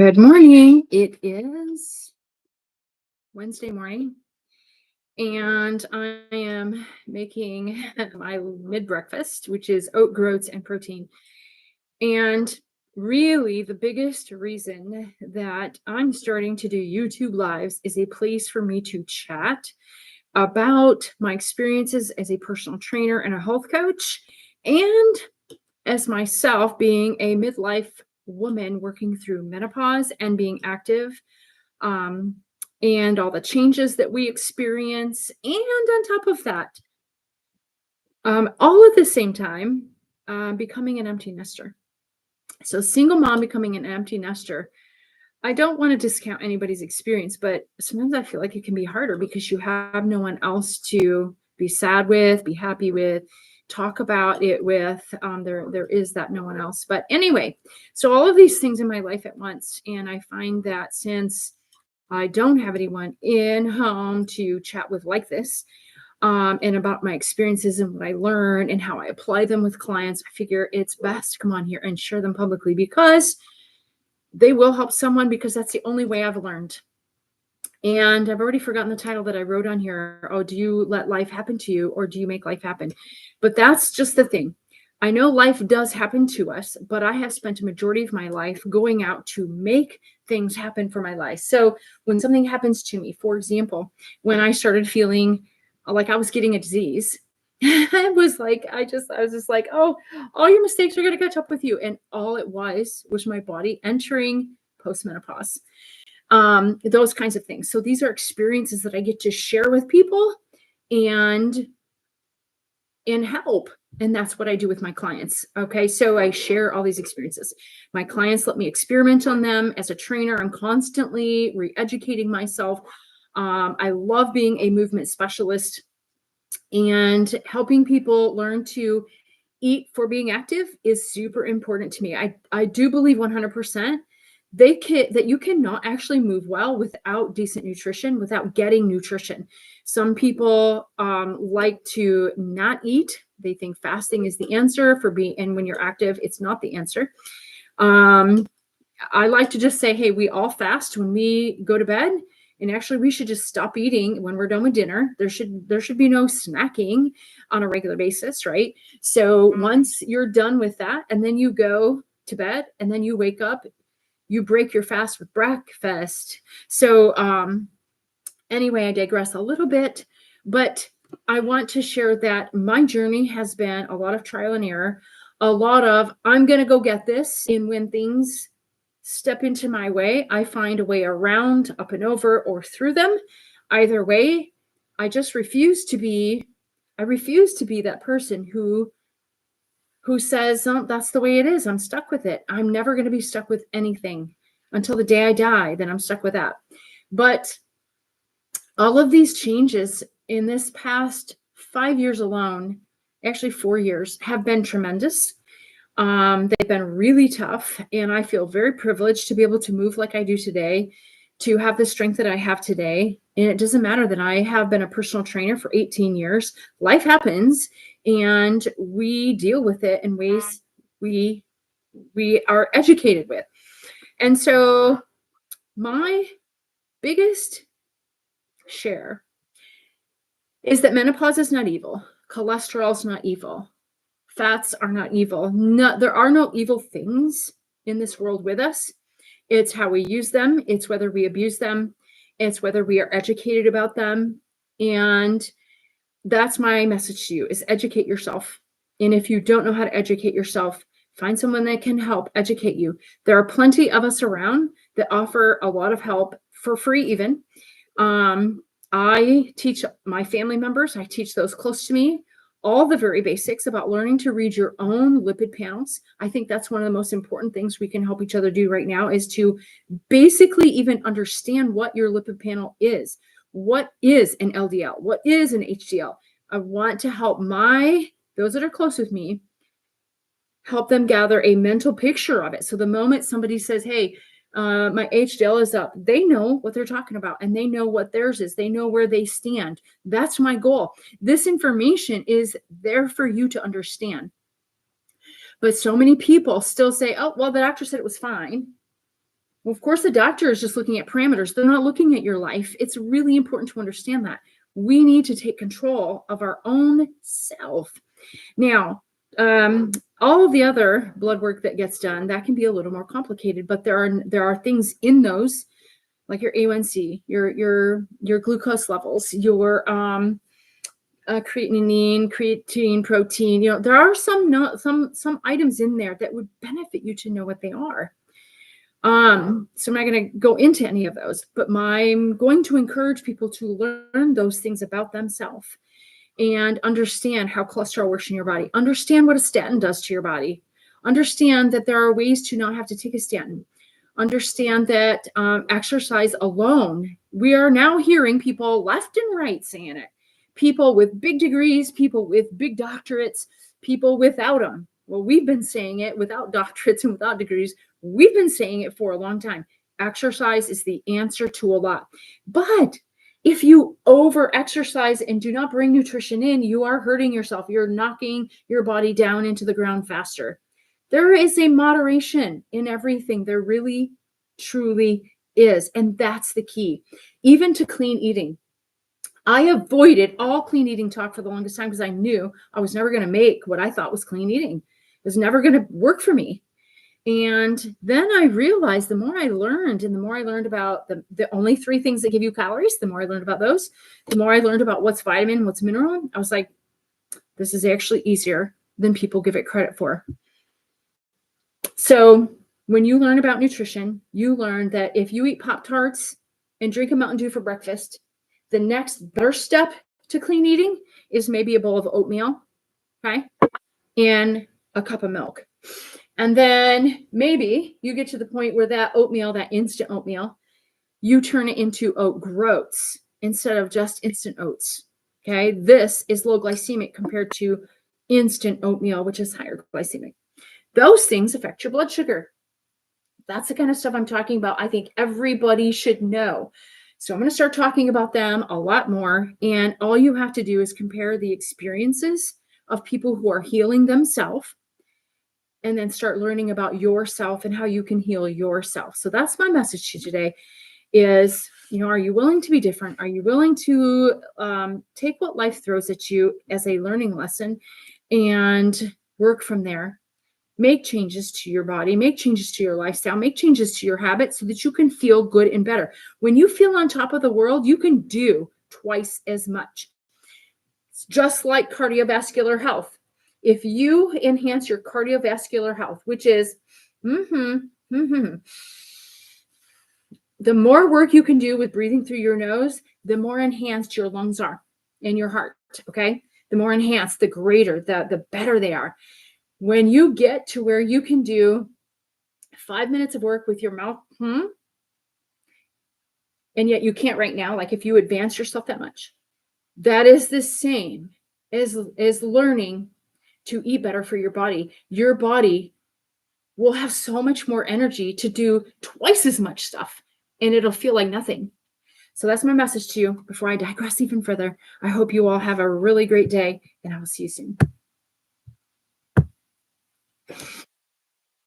Good morning. It is Wednesday morning, and I am making my mid breakfast, which is oat groats and protein. And really, the biggest reason that I'm starting to do YouTube lives is a place for me to chat about my experiences as a personal trainer and a health coach, and as myself being a midlife woman working through menopause and being active, um, and all the changes that we experience. And on top of that, all at the same time, becoming an empty nester. So, single mom becoming an empty nester. I don't want to discount anybody's experience, but sometimes I feel like it can be harder because you have no one else to be sad with, be happy with, talk about it with. There is that no one else. But anyway, so all of these things in my life at once, and I find that since I don't have anyone in home to chat with like this, and about my experiences and what I learn and how I apply them with clients, I figure it's best to come on here and share them publicly because they will help someone, because that's the only way I've learned. And I've already forgotten the title that I wrote on here. Oh, do you let life happen to you, or do you make life happen? But that's just the thing. I know life does happen to us, but I have spent a majority of my life going out to make things happen for my life. So when something happens to me, for example, when I started feeling like I was getting a disease, I was like, I was just like, oh, all your mistakes are going to catch up with you. And all it was my body entering postmenopause. Those kinds of things. So these are experiences that I get to share with people and help. And that's what I do with my clients. Okay. So I share all these experiences. My clients let me experiment on them. As a trainer, I'm constantly re-educating myself. I love being a movement specialist and helping people learn to eat for being active is super important to me. I do believe 100% that you cannot actually move well without decent nutrition, without getting nutrition. Some people like to not eat. They think fasting is the answer for being, and when you're active, it's not the answer. I like to just say, hey, we all fast when we go to bed. And actually, we should just stop eating when we're done with dinner. There should be no snacking on a regular basis, right? So once you're done with that, and then you go to bed, and then you wake up, you break your fast with breakfast. So anyway, I digress a little bit, but I want to share that my journey has been a lot of trial and error, a lot of I'm going to go get this. And when things step into my way, I find a way around, up and over, or through them. Either way, I refuse to be that person who says, oh, that's the way it is. I'm stuck with it. I'm never going to be stuck with anything until the day I die. Then I'm stuck with that. But all of these changes in this past 5 years alone, actually 4 years, have been tremendous. They've been really tough, and I feel very privileged to be able to move like I do today, to have the strength that I have today. And it doesn't matter that I have been a personal trainer for 18 years. Life happens, and we deal with it in ways we are educated with. And so my biggest share is that menopause is not evil. Cholesterol is not evil. Fats are not evil. No, there are no evil things in this world with us. It's how we use them. It's whether we abuse them. It's whether we are educated about them. And that's my message to you, is educate yourself. And if you don't know how to educate yourself, find someone that can help educate you. There are plenty of us around that offer a lot of help for free even. I teach my family members, I teach those close to me, all the very basics about learning to read your own lipid panels. I think that's one of the most important things we can help each other do right now, is to basically even understand what your lipid panel is. What is an LDL? What is an HDL? I want to help those that are close with me, help them gather a mental picture of it. So the moment somebody says, hey, my HDL is up, they know what they're talking about, and they know what theirs is. They know where they stand. That's my goal. This information is there for you to understand. But so many people still say, oh, well, the doctor said it was fine. Well, of course, the doctor is just looking at parameters. They're not looking at your life. It's really important to understand that. We need to take control of our own self. Now, all of the other blood work that gets done, that can be a little more complicated, but there are things in those, like your A1C, your glucose levels, your creatine, protein. There are some items in there that would benefit you to know what they are. So I'm not going to go into any of those, but I'm going to encourage people to learn those things about themselves and understand how cholesterol works in your body. Understand what a statin does to your body. Understand that there are ways to not have to take a statin. Understand that exercise alone, we are now hearing people left and right saying it. People with big degrees, people with big doctorates, people without them. Well, we've been saying it without doctorates and without degrees. We've been saying it for a long time. Exercise is the answer to a lot. But if you over exercise and do not bring nutrition in, you are hurting yourself. You're knocking your body down into the ground faster. There is a moderation in everything. There really, truly is. And that's the key. Even to clean eating. I avoided all clean eating talk for the longest time because I knew I was never going to make what I thought was clean eating. It was never going to work for me. And then I realized the more I learned and the more I learned about the only 3 things that give you calories, the more I learned about those, the more I learned about what's vitamin, what's mineral, I was like, this is actually easier than people give it credit for. So when you learn about nutrition, you learn that if you eat Pop-Tarts and drink a Mountain Dew for breakfast, the next better step to clean eating is maybe a bowl of oatmeal, okay, and a cup of milk. And then maybe you get to the point where that oatmeal, that instant oatmeal, you turn it into oat groats instead of just instant oats. Okay. This is low glycemic compared to instant oatmeal, which is higher glycemic. Those things affect your blood sugar. That's the kind of stuff I'm talking about. I think everybody should know. So I'm going to start talking about them a lot more. And all you have to do is compare the experiences of people who are healing themselves and then start learning about yourself and how you can heal yourself. So that's my message to you today is, are you willing to be different? Are you willing to take what life throws at you as a learning lesson and work from there? Make changes to your body, make changes to your lifestyle, make changes to your habits so that you can feel good and better. When you feel on top of the world, you can do twice as much. It's just like cardiovascular health. If you enhance your cardiovascular health, which is the more work you can do with breathing through your nose, the more enhanced your lungs are and your heart, okay? The more enhanced, the greater, the better they are. When you get to where you can do 5 minutes of work with your mouth, and yet you can't right now, like if you advance yourself that much, that is the same as learning to eat better for your body. Your body will have so much more energy to do twice as much stuff, and it'll feel like nothing. So that's my message to you before I digress even further. I hope you all have a really great day, and I will see you soon.